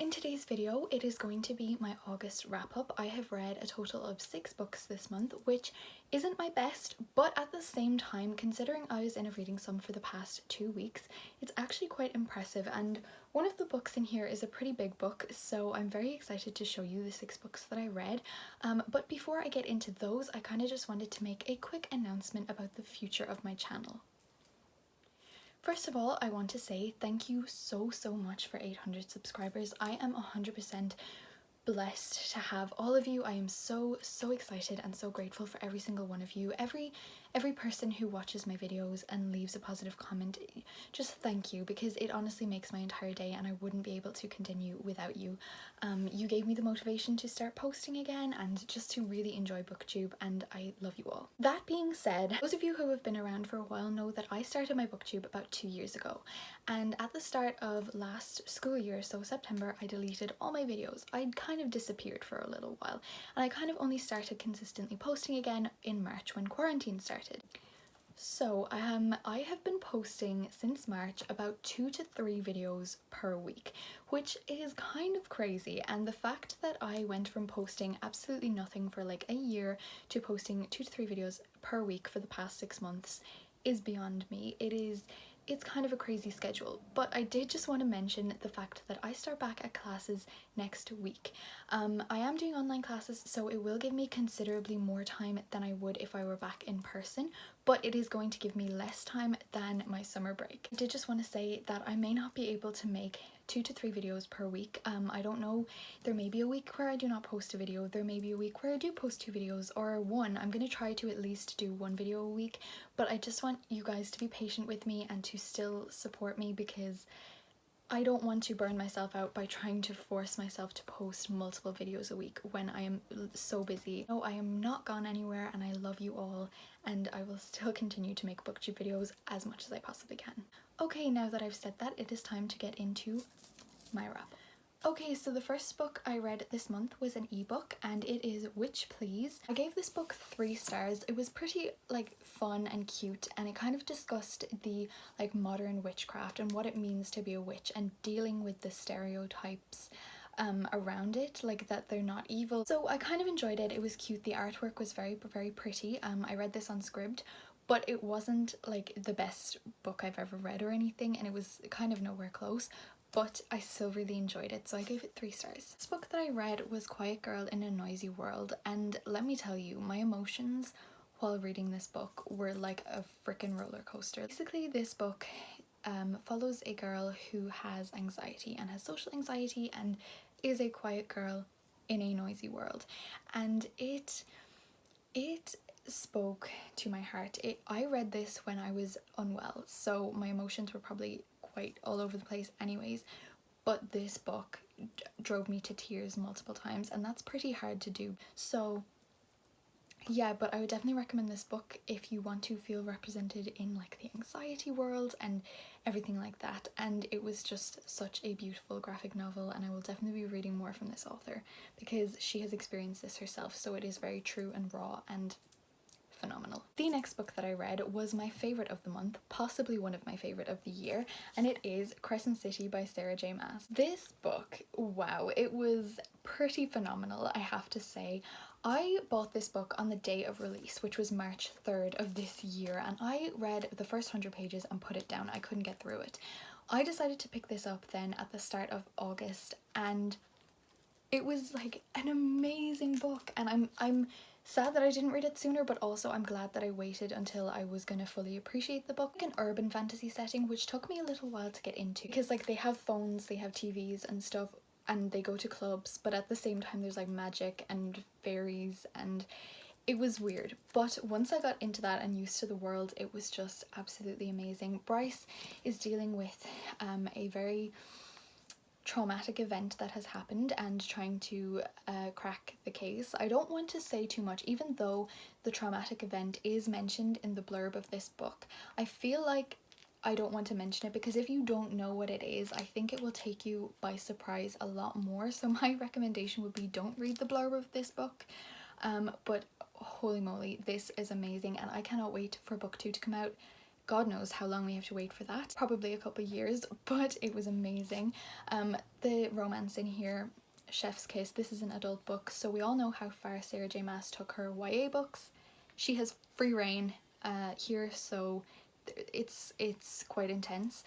In today's video, it is going to be my August wrap-up. I have read a total of 6 books this month, which isn't my best, but at the same time, considering I was in a reading slump for the past 2 weeks, it's actually quite impressive. And one of the books in here is a pretty big book, so I'm very excited to show you the 6 books that I read. But before I get into those, I kind of just wanted to make a quick announcement about the future of my channel. First of all, I want to say thank you so much for 800 subscribers. I am 100% blessed to have all of you. I am so excited and so grateful for every single one of you. Every person who watches my videos and leaves a positive comment, just thank you, because it honestly makes my entire day and I wouldn't be able to continue without you. You gave me the motivation to start posting again and just to really enjoy booktube, and I love you all. That being said, those of you who have been around for a while know that I started my booktube about 2 years ago, and at the start of last school year, so September, I deleted all my videos. I'd kind of disappeared for a little while, and I kind of only started consistently posting again in March when quarantine started. So I have been posting since March about 2 to 3 videos per week, which is kind of crazy, and the fact that I went from posting absolutely nothing for like a year to posting 2 to 3 videos per week for the past 6 months is beyond me. It's kind of a crazy schedule, but I did just want to mention the fact that I start back at classes next week. I am doing online classes, so it will give me considerably more time than I would if I were back in person, but it is going to give me less time than my summer break. I did just want to say that I may not be able to make 2 to 3 videos per week. I don't know, there may be a week where I do not post a video, there may be a week where I do post 2 videos, or one. I'm going to try to at least do 1 video a week, but I just want you guys to be patient with me and to still support me, because I don't want to burn myself out by trying to force myself to post multiple videos a week when I am so busy. No, I am not gone anywhere, and I love you all, and I will still continue to make booktube videos as much as I possibly can. Okay, now that I've said that, it is time to get into my wrap. Okay, so the first book I read this month was an ebook, and it is Witch Please. I gave this book 3 stars. It was pretty like fun and cute, and it kind of discussed the like modern witchcraft and what it means to be a witch and dealing with the stereotypes around it, like that they're not evil. So I kind of enjoyed it. It was cute. The artwork was very pretty. I read this on Scribd, but it wasn't like the best book I've ever read or anything, and it was kind of nowhere close, but I still really enjoyed it, so I gave it 3 stars. This book that I read was Quiet Girl in a Noisy World, and let me tell you, my emotions while reading this book were like a freaking roller coaster. Basically, this book follows a girl who has anxiety and has social anxiety and is a quiet girl in a noisy world, and it spoke to my heart. I read this when I was unwell, so my emotions were probably quite all over the place anyways, but this book drove me to tears multiple times, and that's pretty hard to do. So yeah, but I would definitely recommend this book if you want to feel represented in like the anxiety world and everything like that. And it was just such a beautiful graphic novel, and I will definitely be reading more from this author because she has experienced this herself, so it is very true and raw and phenomenal. The next book that I read was my favourite of the month, possibly one of my favourite of the year, and it is Crescent City by Sarah J Maas. This book, wow, it was pretty phenomenal, I have to say. I bought this book on the day of release, which was March 3rd of this year, and I read the first 100 pages and put it down. I couldn't get through it. I decided to pick this up then at the start of August, and it was like an amazing book, and I'm sad that I didn't read it sooner, but also I'm glad that I waited until I was gonna fully appreciate the book. An urban fantasy setting, which took me a little while to get into, because like they have phones, they have TVs and stuff, and they go to clubs, but at the same time there's like magic and fairies, and it was weird. But once I got into that and used to the world, it was just absolutely amazing. Bryce is dealing with a very traumatic event that has happened and trying to crack the case. I don't want to say too much, even though the traumatic event is mentioned in the blurb of this book. I feel like I don't want to mention it because if you don't know what it is, I think it will take you by surprise a lot more. So my recommendation would be don't read the blurb of this book. But holy moly, this is amazing, and I cannot wait for book 2 to come out. God knows how long we have to wait for that. Probably a couple years, but it was amazing. The romance in here, Chef's Kiss, this is an adult book, so we all know how far Sarah J Maas took her YA books. She has free reign here, so it's quite intense.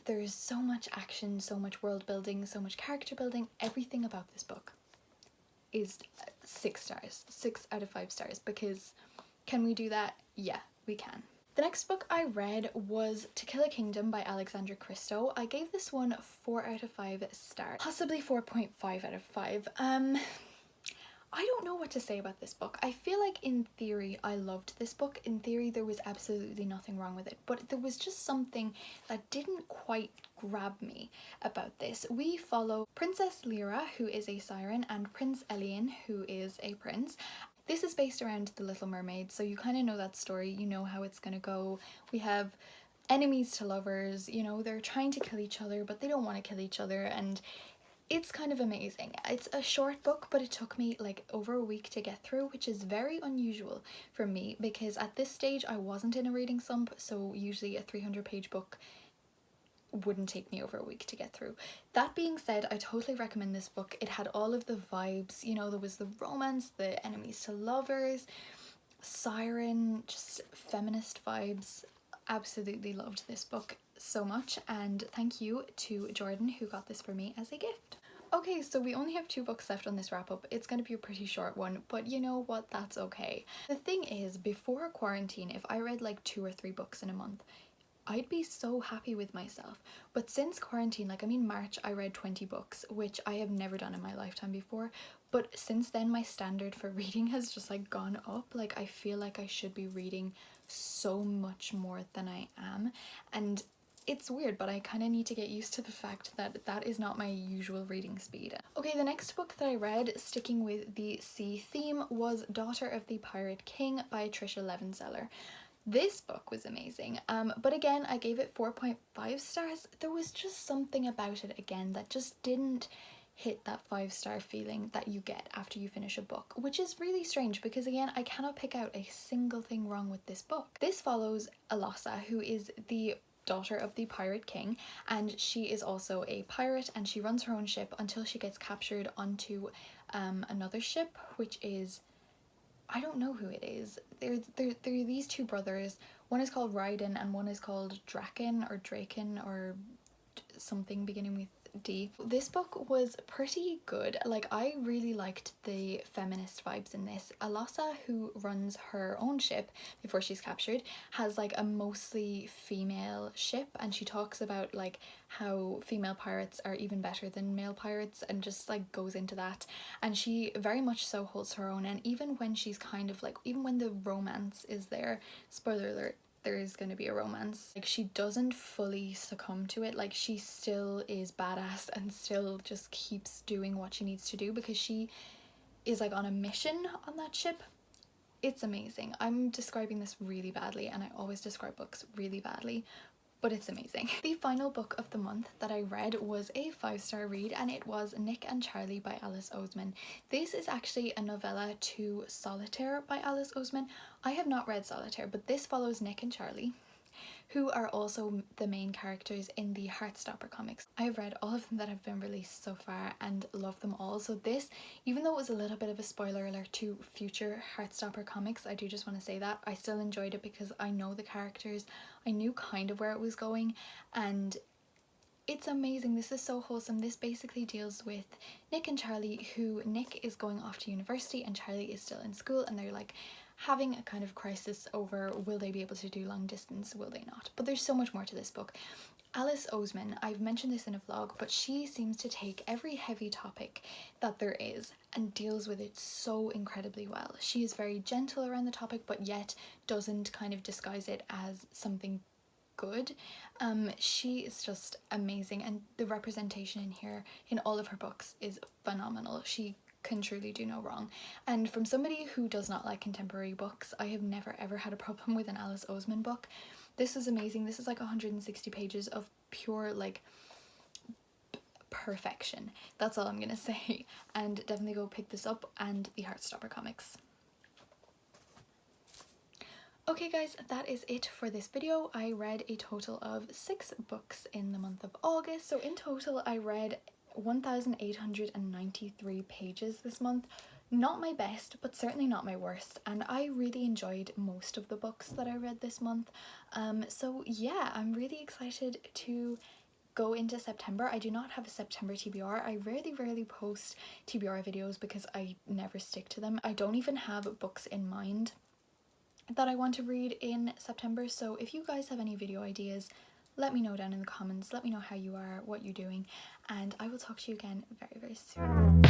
There's so much action, so much world building, so much character building. Everything about this book is 6 stars, 6 out of 5 stars, because can we do that? Yeah, we can. The next book I read was To Kill a Kingdom by Alexandra Christo. I gave this one 4 out of 5 stars, possibly 4.5 out of 5. I don't know what to say about this book. I feel like in theory I loved this book. In theory there was absolutely nothing wrong with it, but there was just something that didn't quite grab me about this. We follow Princess Lyra, who is a siren, and Prince Elian, who is a prince. This is based around The Little Mermaid, so you kind of know that story, you know how it's gonna go. We have enemies to lovers, you know, they're trying to kill each other but they don't want to kill each other, and it's kind of amazing. It's a short book, but it took me like over a week to get through, which is very unusual for me because at this stage I wasn't in a reading slump, so usually a 300-page book wouldn't take me over a week to get through. That being said, I totally recommend this book. It had all of the vibes, you know, there was the romance, the enemies to lovers, siren, just feminist vibes. Absolutely loved this book so much, and thank you to Jordan who got this for me as a gift. Okay, so we only have 2 books left on this wrap up. It's going to be a pretty short one, but you know what, that's okay. The thing is, before quarantine, if I read like 2 or 3 books in a month, I'd be so happy with myself. But since quarantine, like March I read 20 books, which I have never done in my lifetime before. But since then my standard for reading has just like gone up. Like I feel like I should be reading so much more than I am. And it's weird, but I kind of need to get used to the fact that that is not my usual reading speed. Okay, the next book that I read, sticking with the sea theme, was Daughter of the Pirate King by Trisha Levenseller. This book was amazing, but again I gave it 4.5 stars. There was just something about it again that just didn't hit that 5-star feeling that you get after you finish a book, which is really strange because again I cannot pick out a single thing wrong with this book. This follows Alassa, who is the daughter of the Pirate King, and she is also a pirate and she runs her own ship until she gets captured onto another ship, which is, I don't know who it is. They're these 2 brothers. One is called Ryden and one is called Draken or Draken or something beginning with D. This book was pretty good. Like I really liked the feminist vibes in this. Alassa, who runs her own ship before she's captured, has like a mostly female ship, and she talks about like how female pirates are even better than male pirates and just like goes into that, and she very much so holds her own. And even when she's kind of like, even when the romance is there, spoiler alert, there is going to be a romance, like she doesn't fully succumb to it. Like she still is badass and still just keeps doing what she needs to do because she is like on a mission on that ship. It's amazing. I'm describing this really badly and I always describe books really badly, but it's amazing. The final book of the month that I read was a 5-star read, and it was Nick and Charlie by Alice Oseman. This is actually a novella to Solitaire by Alice Oseman. I have not read Solitaire, but this follows Nick and Charlie, who are also the main characters in the Heartstopper comics. I have read all of them that have been released so far and love them all. So this, even though it was a little bit of a spoiler alert to future Heartstopper comics, I do just want to say that I still enjoyed it because I know the characters, I knew kind of where it was going, and it's amazing. This is so wholesome. This basically deals with Nick and Charlie, who Nick is going off to university and Charlie is still in school, and they're like having a kind of crisis over will they be able to do long distance, will they not? But there's so much more to this book. Alice Oseman, I've mentioned this in a vlog, but she seems to take every heavy topic that there is and deals with it so incredibly well. She is very gentle around the topic, but yet doesn't kind of disguise it as something good. She is just amazing, and the representation in here in all of her books is phenomenal. She can truly do no wrong. And from somebody who does not like contemporary books, I have never ever had a problem with an Alice Oseman book. This was amazing. This is like 160 pages of pure like perfection. That's all I'm gonna say. And definitely go pick this up and the Heartstopper comics. Okay guys, that is it for this video. I read a total of 6 books in the month of August. So in total I read 1,893 pages this month. Not my best, but certainly not my worst, and I really enjoyed most of the books that I read this month. So yeah, I'm really excited to go into September. I do not have a September TBR. I rarely post TBR videos because I never stick to them. I don't even have books in mind that I want to read in September, so if you guys have any video ideas, let me know down in the comments. Let me know how you are, what you're doing, and I will talk to you again very soon.